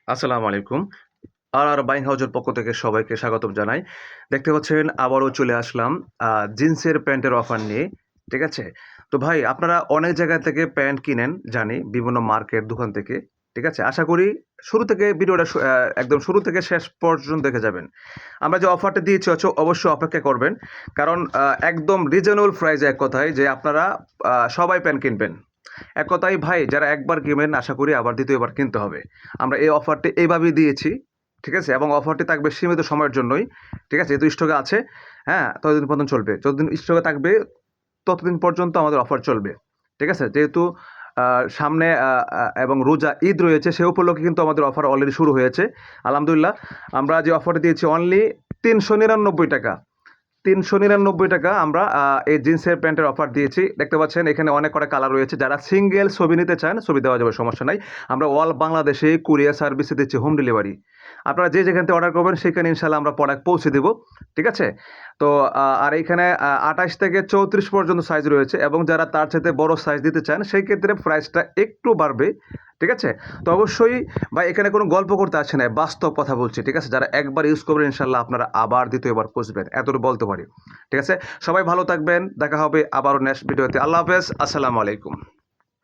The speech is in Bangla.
আসসালামু আলাইকুম। আর বাইং হাউজের পক্ষ থেকে সবাইকে স্বাগতম জানাই। দেখতে পাচ্ছেন আবারও চলে আসলাম জিন্সের প্যান্টের অফার নিয়ে। ঠিক আছে? তো ভাই আপনারা অনেক জায়গা থেকে প্যান্ট কিনেন জানি, বিভিন্ন মার্কেট দোকান থেকে। ঠিক আছে? আশা করি শুরু থেকে ভিডিওটা একদম শুরু থেকে শেষ পর্যন্ত দেখে যাবেন। আমরা যে অফারটা দিয়েছি অবশ্যই অপেক্ষা করবেন। কারণ একদম রিজনেবল প্রাইসে এক কথায় যে আপনারা সবাই প্যান্ট কিনবেন। এক কথায় ভাই যারা একবার কিনবেন আশা করি আবার দ্বিতীয়বার কিনতে হবে। আমরা এই অফারটি এইভাবেই দিয়েছি। ঠিক আছে? এবং অফারটি থাকবে সীমিত সময়ের জন্যই। ঠিক আছে? যেহেতু স্টকে আছে, হ্যাঁ? ততদিন পর্যন্ত চলবে। যতদিন স্টকে থাকবে ততদিন পর্যন্ত আমাদের অফার চলবে। ঠিক আছে? যেহেতু আ সামনে এবং রোজা ঈদ রয়েছে সে উপলক্ষে কিন্তু আমাদের অফার অলরেডি শুরু হয়েছে। আলহামদুলিল্লাহ আমরা যে অফারটি দিয়েছি অনলি ৳৩৯৯ ৳৩৯৯ আমরা এই জিন্সের প্যান্টের অফার দিয়েছি। দেখতে পাচ্ছেন এখানে অনেক কটা কালার রয়েছে। যারা সিঙ্গেল ছবি নিতে চান, ছবি দেওয়া যাবে, সমস্যা নাই। আমরা অল বাংলাদেশে কুরিয়ার সার্ভিসে দিচ্ছি হোম ডেলিভারি। আপনারা যে যেখান থেকে অর্ডার করবেন সেখানে ইনশাআল্লাহ আমরা প্রোডাক্ট পৌঁছে দেব। ঠিক আছে? তো আর এইখানে ২৮ থেকে ৩৪ পর্যন্ত সাইজ রয়েছে এবং যারা তার চাইতে বড় সাইজ দিতে চান সেই ক্ষেত্রে প্রাইসটা একটু বাড়বে। ঠিক আছে? তো অবশ্যই ভাই এখানে কোনো গল্প করতে আসছে না, বাস্তব কথা বলছি। ঠিক আছে? যারা একবার ইউজ করবেন ইনশাআল্লাহ আপনারা আবার দ্বিতীয়বার খুঁজবেন। এতটুকু বলতে পারি। ঠিক আছে? সবাই ভালো থাকবেন। দেখা হবে আবারও নেক্সট ভিডিওতে। আল্লাহ হাফেজ। আসসালামু আলাইকুম।